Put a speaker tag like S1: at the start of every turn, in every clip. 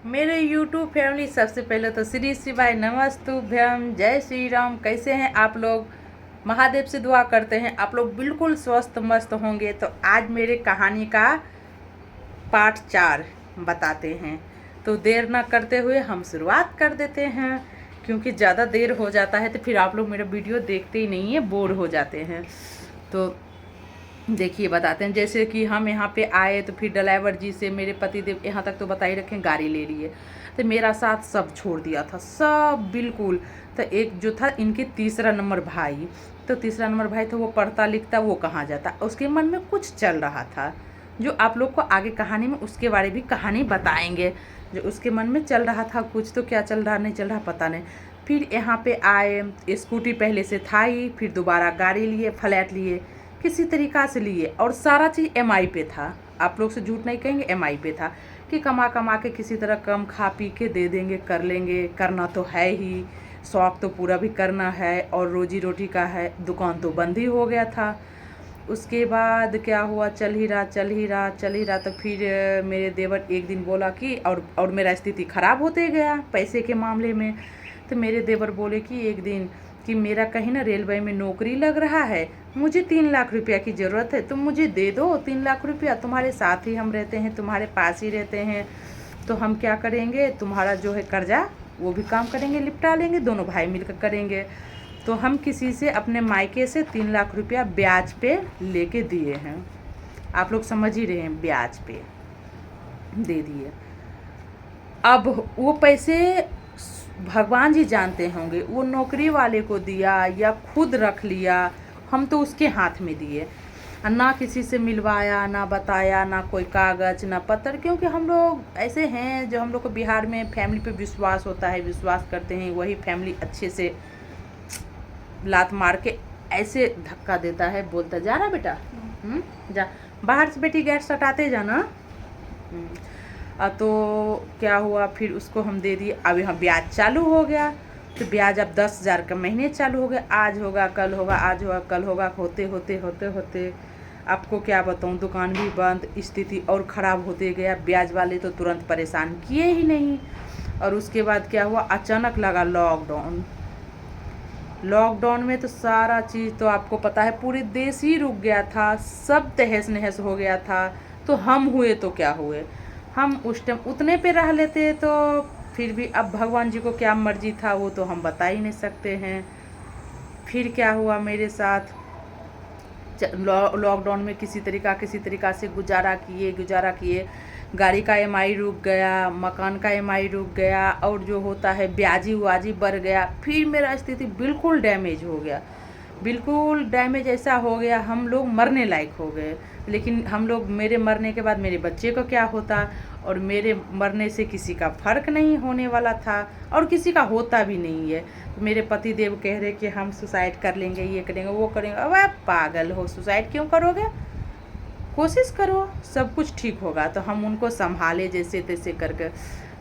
S1: मेरे YouTube family, सबसे पहले तो श्री शिवाय नमस्तुभ्यम, जय श्री राम। कैसे हैं आप लोग? महादेव से दुआ करते हैं आप लोग बिल्कुल स्वस्थ मस्त होंगे। तो आज मेरे कहानी का पार्ट 4 बताते हैं। तो देर ना करते हुए हम शुरुआत कर देते हैं, क्योंकि ज़्यादा देर हो जाता है तो फिर आप लोग मेरा वीडियो देखते ही नहीं है, बोर हो जाते हैं। तो देखिए बताते हैं। जैसे कि हम यहाँ पे आए तो फिर ड्राइवर जी से मेरे पतिदेव यहाँ तक तो बता ही रखें, गाड़ी ले लिए तो मेरा साथ सब छोड़ दिया था, सब बिल्कुल। तो एक जो था इनके तीसरा नंबर भाई, तो तीसरा नंबर भाई तो वो पढ़ता लिखता, वो कहाँ जाता, उसके मन में कुछ चल रहा था जो आप लोग को आगे कहानी में उसके बारे भी कहानी बताएंगे। जो उसके मन में चल रहा था कुछ, तो क्या चल रहा नहीं चल रहा पता नहीं। फिर यहाँ पे आए, स्कूटी पहले से था ही, फिर दोबारा गाड़ी लिए, फ्लैट लिए, किसी तरीक़ा से लिए, और सारा चीज़ एमआई पे था। आप लोग से झूठ नहीं कहेंगे, एमआई पे था कि कमा कमा के किसी तरह कम खा पी के दे देंगे, कर लेंगे। करना तो है ही, शौक़ तो पूरा भी करना है, और रोजी रोटी का है। दुकान तो बंद ही हो गया था। उसके बाद क्या हुआ, चल ही रहा। तो फिर मेरे देवर एक दिन बोला कि और मेरा स्थिति ख़राब होते गया पैसे के मामले में। तो मेरे देवर बोले कि एक दिन कि मेरा कहीं ना रेलवे में नौकरी लग रहा है, मुझे 3 लाख रुपया की ज़रूरत है, तुम मुझे दे दो 3 लाख रुपया। तुम्हारे साथ ही हम रहते हैं, तुम्हारे पास ही रहते हैं, तो हम क्या करेंगे, तुम्हारा जो है कर्जा वो भी काम करेंगे, निपटा लेंगे, दोनों भाई मिलकर करेंगे। तो हम किसी से अपने मायके से 3 लाख रुपया ब्याज पे लेके दिए हैं। आप लोग समझ ही रहे हैं, ब्याज पे दे दिए। अब वो पैसे भगवान जी जानते होंगे, वो नौकरी वाले को दिया या खुद रख लिया, हम तो उसके हाथ में दिए। ना किसी से मिलवाया, ना बताया, ना कोई कागज़, ना पत्र। क्योंकि हम लोग ऐसे हैं, जो हम लोग को बिहार में फैमिली पे विश्वास होता है, विश्वास करते हैं, वही फैमिली अच्छे से लात मार के ऐसे धक्का देता है, बोलता जा रहा बेटा, जा बाहर से, बेटी गैस सटाते जाना। तो क्या हुआ, फिर उसको हम दे दिए। अब यहाँ ब्याज चालू हो गया, तो ब्याज अब 10,000 का महीने चालू हो गया। आज होगा कल होगा, आज होगा कल होगा, होते होते होते होते आपको क्या बताऊँ, दुकान भी बंद, स्थिति और ख़राब होते गया। ब्याज वाले तो तुरंत परेशान किए ही नहीं। और उसके बाद क्या हुआ, अचानक लगा लॉकडाउन। लॉकडाउन में तो सारा चीज़ तो आपको पता है, पूरे देश ही रुक गया था, सब तहस नहस हो गया था। तो हम हुए तो क्या हुए, हम उस टाइम उतने पे रह लेते। तो फिर भी अब भगवान जी को क्या मर्जी था, वो तो हम बता ही नहीं सकते हैं। फिर क्या हुआ मेरे साथ, लॉकडाउन में किसी तरीक़ा से गुजारा किए। गाड़ी का एमआई रुक गया, मकान का एमआई रुक गया, और जो होता है ब्याजी वाजी बढ़ गया। फिर मेरा स्थिति बिल्कुल डैमेज हो गया, बिल्कुल डैमेज ऐसा हो गया, हम लोग मरने लायक हो गए। लेकिन हम लोग, मेरे मरने के बाद मेरे बच्चे को क्या होता, और मेरे मरने से किसी का फ़र्क नहीं होने वाला था, और किसी का होता भी नहीं है। तो मेरे पति देव कह रहे कि हम सुसाइड कर लेंगे, ये करेंगे वो करेंगे। अब आप पागल हो, सुसाइड क्यों करोगे, कोशिश करो, सब कुछ ठीक होगा। तो हम उनको संभाले जैसे तैसे करके।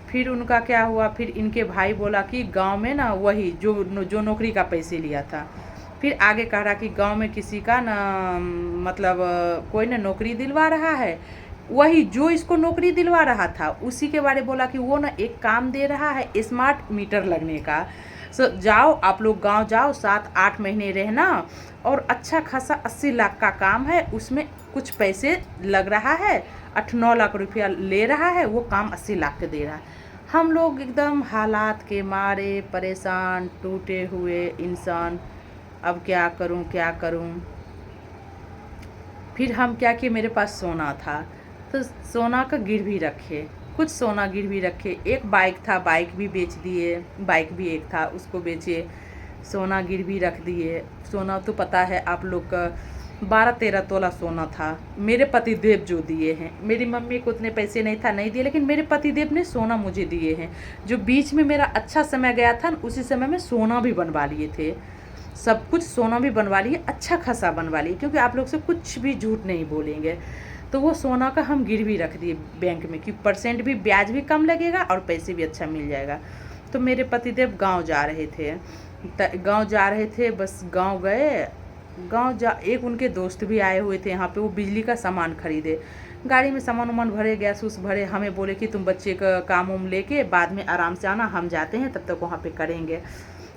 S1: फिर उनका क्या हुआ, फिर इनके भाई बोला कि गांव में ना, वही जो नौकरी का पैसे लिया था, फिर आगे कह रहा कि गांव में किसी का ना, मतलब कोई ना नौकरी दिलवा रहा है, वही जो इसको नौकरी दिलवा रहा था उसी के बारे बोला कि वो ना एक काम दे रहा है, स्मार्ट मीटर लगने का। सो जाओ आप लोग, गांव जाओ, 7-8 महीने रहना, और अच्छा खासा 80 लाख का काम है, उसमें कुछ पैसे लग रहा है, 8-9 लाख रुपया ले रहा है, वो काम 80 लाख के दे रहा है। हम लोग एकदम हालात के मारे परेशान, टूटे हुए इंसान। अब क्या करूं। फिर हम क्या किए, मेरे पास सोना था, तो सोना का गिरवी रखे, कुछ सोना गिरवी रखे। एक बाइक था, बाइक भी बेच दिए, बाइक भी एक था उसको बेचे, सोना गिरवी रख दिए। सोना तो पता है आप लोग का, 12-13 तोला सोना था। मेरे पतिदेव जो दिए हैं, मेरी मम्मी को उतने पैसे नहीं था, नहीं दिए, लेकिन मेरे पतिदेव ने सोना मुझे दिए हैं। जो बीच में मेरा अच्छा समय गया था, उसी समय में सोना भी बनवा लिए थे, सब कुछ सोना भी बनवा लिए, अच्छा खासा बनवा लिए, क्योंकि आप लोग से कुछ भी झूठ नहीं बोलेंगे। तो वो सोना का हम गिरवी रख दिए बैंक में, कि परसेंट भी, ब्याज भी कम लगेगा और पैसे भी अच्छा मिल जाएगा। तो मेरे पतिदेव गांव जा रहे थे, बस गांव गए। एक उनके दोस्त भी आए हुए थे यहाँ पे, वो बिजली का सामान खरीदे। गाड़ी में सामान वामान भरे, गैस उस भरे। हमें बोले कि तुम बच्चे का काम उम लेके बाद में आराम से आना, हम जाते हैं, तब तक वहाँ पे करेंगे।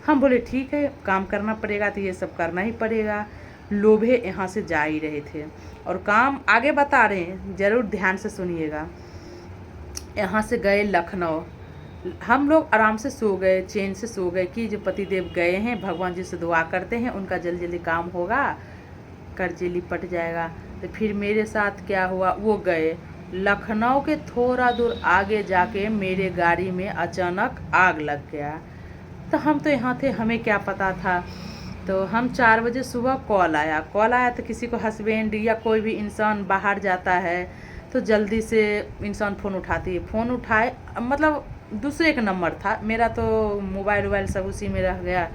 S1: हम बोले ठीक है, काम करना पड़ेगा तो ये सब करना ही पड़ेगा। लोभे यहाँ से जा ही रहे थे और काम आगे बता रहे हैं, ज़रूर ध्यान से सुनिएगा। यहाँ से गए लखनऊ। हम लोग आराम से सो गए, चैन से सो गए कि जो पतिदेव गए हैं, भगवान जी से दुआ करते हैं उनका जल्दी जल्दी काम होगा, कर्जे लिपट जाएगा। तो फिर मेरे साथ क्या हुआ, वो गए लखनऊ के थोड़ा दूर आगे जाके मेरे गाड़ी में अचानक आग लग गया। तो हम तो यहाँ थे, हमें क्या पता था। तो हम 4 बजे सुबह कॉल आया तो किसी को हस्बैंड या कोई भी इंसान बाहर जाता है तो जल्दी से इंसान फ़ोन उठाती है। फ़ोन उठाए, मतलब दूसरे का नंबर था, मेरा तो मोबाइल वोबाइल सब उसी में रह गया।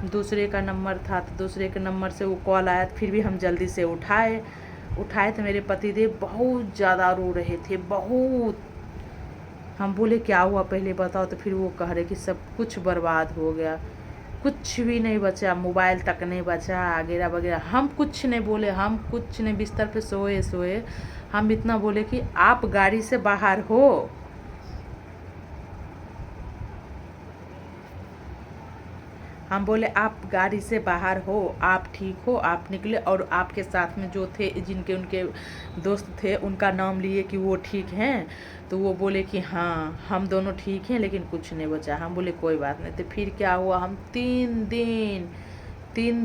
S1: दूसरे का नंबर था तो दूसरे के नंबर से वो कॉल आया, तो फिर भी हम जल्दी से उठाए तो मेरे पतिदेव बहुत ज़्यादा रो रहे थे, बहुत। हम बोले क्या हुआ पहले बताओ, तो फिर वो कह रहे कि सब कुछ बर्बाद हो गया, कुछ भी नहीं बचा, मोबाइल तक नहीं बचा वगैरह वगैरह। हम कुछ नहीं बोले, हम कुछ नहीं, बिस्तर पे सोए। हम इतना बोले कि आप गाड़ी से बाहर हो। हम बोले आप गाड़ी से बाहर हो, आप ठीक हो, आप निकले। और आपके साथ में जो थे, जिनके उनके दोस्त थे, उनका नाम लिए कि वो ठीक हैं। तो वो बोले कि हाँ हम दोनों ठीक हैं, लेकिन कुछ नहीं बचा। हम बोले कोई बात नहीं। तो फिर क्या हुआ, हम 3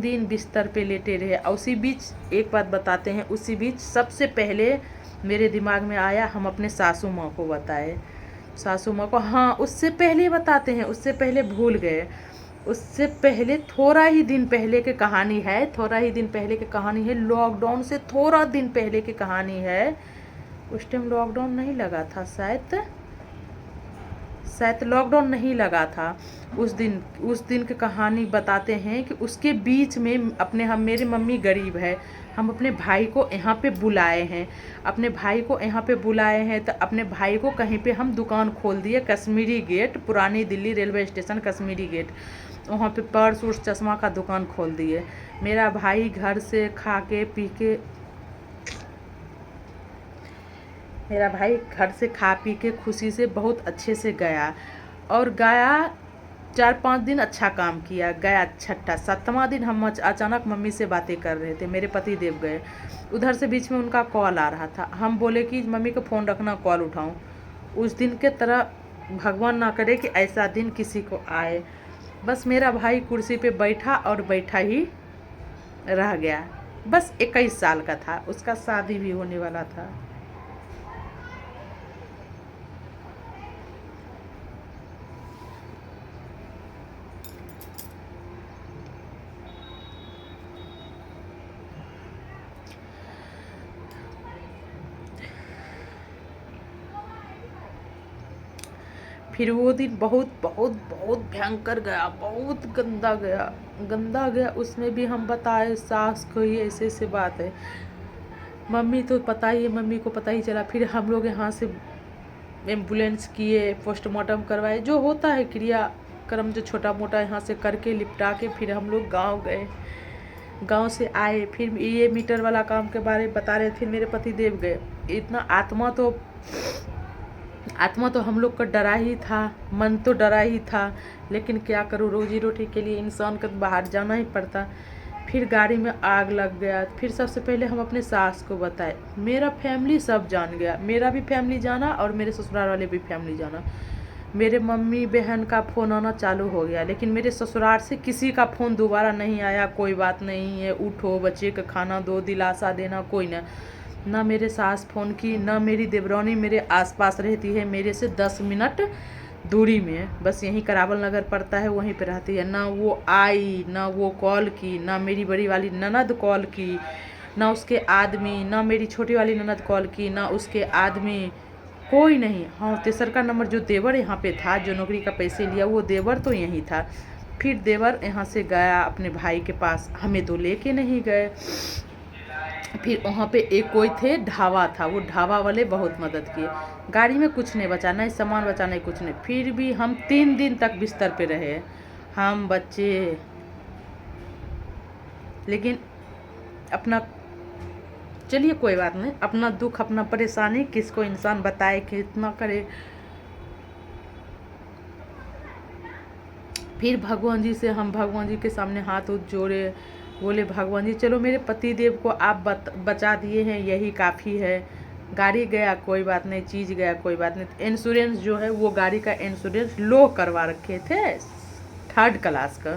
S1: दिन बिस्तर पे लेटे रहे। और उसी बीच एक बात बताते हैं, उसी बीच सबसे पहले मेरे दिमाग में आया, हम अपने सासू माँ को बताए। सासू माँ को, हाँ उससे पहले बताते हैं, उससे पहले भूल गए। उससे पहले थोड़ा ही दिन पहले की कहानी है, लॉकडाउन से थोड़ा दिन पहले की कहानी है। उस टाइम लॉकडाउन नहीं लगा था, शायद लॉकडाउन नहीं लगा था उस दिन की कहानी बताते हैं कि उसके बीच में हम मेरी मम्मी गरीब है, हम अपने भाई को यहाँ पे बुलाए हैं, तो अपने भाई को कहीं पे हम दुकान खोल दिए, कश्मीरी गेट, पुरानी Delhi railway station Kashmiri gate, वहाँ पे पर्स उर्स चश्मा का दुकान खोल दिए। मेरा भाई घर से खा पी के खुशी से बहुत अच्छे से गया, और गया 4-5 दिन अच्छा काम किया, गया 7वां दिन हम अचानक मम्मी से बातें कर रहे थे, मेरे पति देव गए। उधर से बीच में उनका कॉल आ रहा था। हम बोले कि मम्मी को फ़ोन रखना, कॉल उठाऊं। उस दिन के तरह भगवान ना करे कि ऐसा दिन किसी को आए। बस मेरा भाई कुर्सी पे बैठा और बैठा ही रह गया। बस 21 साल का था, उसका शादी भी होने वाला था। फिर वो दिन बहुत बहुत बहुत भयंकर गया, बहुत गंदा गया। उसमें भी हम बताए सास को ही ऐसे ऐसे बात है। मम्मी को पता ही चला। फिर हम लोग यहाँ से एम्बुलेंस किए, पोस्टमार्टम करवाए, जो होता है क्रियाक्रम जो छोटा मोटा यहाँ से करके लिपटा के फिर हम लोग गाँव गए। गांव से आए, फिर ये मीटर वाला काम के बारे में बता रहे। फिर मेरे पति देव गए। इतना आत्मा तो हम लोग का डरा ही था, मन तो डरा ही था, लेकिन क्या करूँ, रोजी रोटी के लिए इंसान को बाहर जाना ही पड़ता। फिर गाड़ी में आग लग गया। फिर सबसे पहले हम अपने सास को बताए, मेरा फैमिली सब जान गया, मेरा भी फैमिली जाना और मेरे ससुराल वाले भी फैमिली जाना। मेरे मम्मी बहन का फ़ोन आना चालू हो गया, लेकिन मेरे ससुराल से किसी का फ़ोन दोबारा नहीं आया। कोई बात नहीं है, उठो, बच्चे का खाना दो, दिलासा देना, कोई ना मेरे सास फ़ोन की, ना मेरी देवरानी मेरे आसपास रहती है, मेरे से 10 मिनट दूरी में, बस यहीं करावल नगर पड़ता है, वहीं पे रहती है। ना वो आई, ना वो कॉल की, ना मेरी बड़ी वाली ननद कॉल की, ना उसके आदमी, ना मेरी छोटी वाली ननद कॉल की, ना उसके आदमी, कोई नहीं। हाँ, तेसर का नंबर जो देवर यहाँ पे था, जो नौकरी का पैसे लिया, वो देवर तो यहीं था। फिर देवर यहाँ से गया अपने भाई के पास, हमें तो लेके नहीं गए। फिर वहाँ पे एक कोई थे, ढाबा था, वो ढाबा वाले बहुत मदद किए। गाड़ी में कुछ नहीं बचा, नहीं सामान बचा, नहीं कुछ नहीं। फिर भी हम 3 दिन तक बिस्तर पे रहे, हम बच्चे, लेकिन अपना चलिए कोई बात नहीं, अपना दुख अपना परेशानी किसको इंसान बताए कि इतना करे। फिर भगवान जी से हम भगवान जी के सामने हाथ उठ जोड़े, बोले भगवान जी चलो मेरे पति देव को आप बचा दिए हैं, यही काफ़ी है। गाड़ी गया कोई बात नहीं, चीज़ गया कोई बात नहीं। इंश्योरेंस जो है वो गाड़ी का इंश्योरेंस लो करवा रखे थे 3rd क्लास का,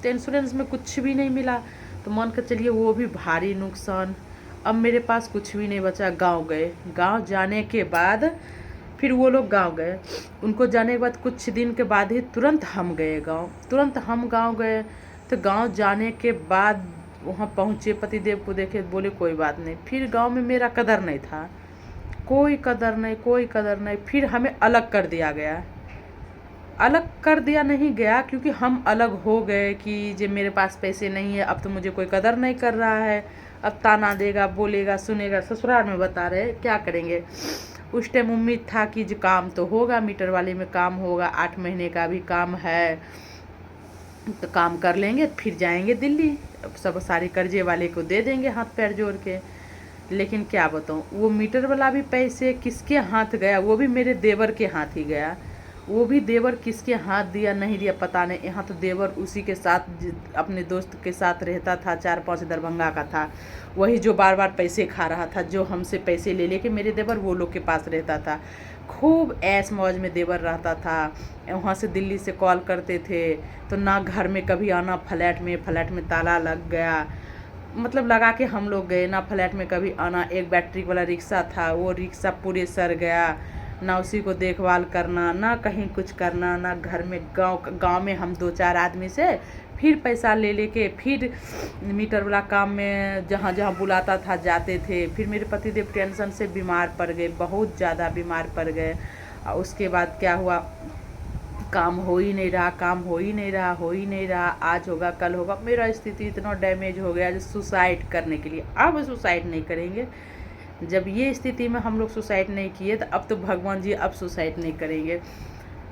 S1: तो इंश्योरेंस में कुछ भी नहीं मिला। तो मान कर चलिए वो भी भारी नुकसान। अब मेरे पास कुछ भी नहीं बचा। गांव गए, गांव जाने के बाद फिर वो लोग गांव गए। उनको जाने के बाद कुछ दिन के बाद ही तुरंत हम गए गांव, तुरंत हम गांव गए। तो गांव जाने के बाद वहाँ पहुँचे, पतिदेव को देखे, बोले कोई बात नहीं। फिर गांव में मेरा कदर नहीं था, कोई कदर नहीं, कोई कदर नहीं। फिर हमें अलग कर दिया गया, अलग कर दिया नहीं गया क्योंकि हम अलग हो गए कि जो मेरे पास पैसे नहीं है, अब तो मुझे कोई कदर नहीं कर रहा है, अब ताना देगा, बोलेगा, सुनेगा। ससुराल में बता रहे क्या करेंगे। उस टाइम उम्मीद था कि जो काम तो होगा, मीटर वाले में काम होगा, 8 महीने का भी काम है, तो काम कर लेंगे, फिर जाएंगे दिल्ली, सब सारे कर्जे वाले को दे देंगे हाथ पैर जोड़ के। लेकिन क्या बताऊँ, वो मीटर वाला भी पैसे किसके हाथ गया, वो भी मेरे देवर के हाथ ही गया। वो भी देवर किसके हाथ दिया नहीं दिया पता नहीं। यहाँ तो देवर उसी के साथ अपने दोस्त के साथ रहता था, 4-5 दरभंगा का था, वही जो बार बार पैसे खा रहा था, जो हमसे पैसे ले लेके मेरे देवर वो लोग के पास रहता था। खूब ऐश मौज में देवर रहता था। वहाँ से दिल्ली से कॉल करते थे तो ना घर में कभी आना, फ्लैट में ताला लग गया, मतलब लगा के हम लोग गए ना, फ्लैट में कभी आना। एक बैटरी वाला रिक्शा था, वो रिक्शा पूरे सड़ गया, ना उसी को देखभाल करना, ना कहीं कुछ करना, ना घर में। गांव में हम 2-4 आदमी से फिर पैसा ले लेके फिर मीटर वाला काम में जहाँ जहाँ बुलाता था जाते थे। फिर मेरे पतिदेव टेंशन से बीमार पड़ गए, बहुत ज़्यादा बीमार पड़ गए। और उसके बाद क्या हुआ, काम हो ही नहीं रहा, काम हो ही नहीं रहा, हो ही नहीं रहा। आज होगा कल होगा, मेरा स्थिति इतना डैमेज हो गया जो सुसाइड करने के लिए। अब सुसाइड नहीं करेंगे, जब ये स्थिति में हम लोग सुसाइड नहीं किए तो अब तो भगवान जी अब सुसाइड नहीं करेंगे।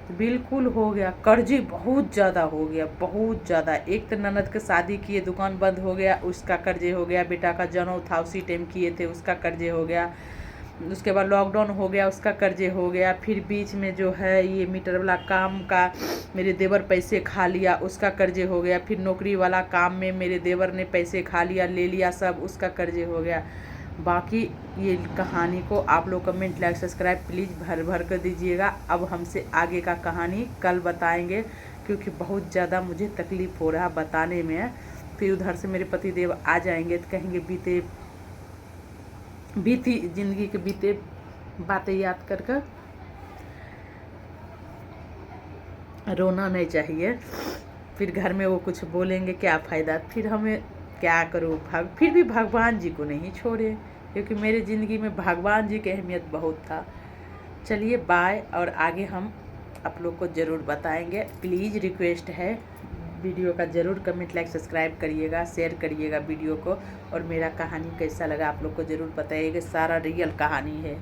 S1: तो बिल्कुल हो गया, कर्जे बहुत ज़्यादा हो गया, बहुत ज़्यादा। एक तो ननद के शादी किए, दुकान बंद हो गया, उसका कर्जे हो गया। बेटा का जनेऊ था उसी टाइम किए थे, उसका कर्जे हो गया। उसके बाद लॉकडाउन हो गया, उसका कर्जे हो गया। फिर बीच में जो है ये मीटर वाला काम का मेरे देवर पैसे खा लिया, उसका कर्जे हो गया। फिर नौकरी वाला काम में मेरे देवर ने पैसे खा लिया, ले लिया सब, उसका कर्जे हो गया। बाकी ये कहानी को आप लोग कमेंट लाइक सब्सक्राइब प्लीज़ भर कर दीजिएगा। अब हमसे आगे का कहानी कल बताएंगे क्योंकि बहुत ज़्यादा मुझे तकलीफ़ हो रहा बताने में। फिर उधर से मेरे पतिदेव आ जाएंगे तो कहेंगे बीती जिंदगी के बीते बातें याद कर रोना नहीं चाहिए। फिर घर में वो कुछ बोलेंगे, क्या फ़ायदा। फिर हमें क्या करूँ, फिर भी भगवान जी को नहीं छोड़े क्योंकि मेरे ज़िंदगी में भगवान जी की अहमियत बहुत था। चलिए बाय, और आगे हम आप लोग को ज़रूर बताएंगे। प्लीज़ रिक्वेस्ट है, वीडियो का ज़रूर कमेंट लाइक सब्सक्राइब करिएगा, शेयर करिएगा वीडियो को। और मेरा कहानी कैसा लगा आप लोग को ज़रूर बताइएगा, सारा रियल कहानी है।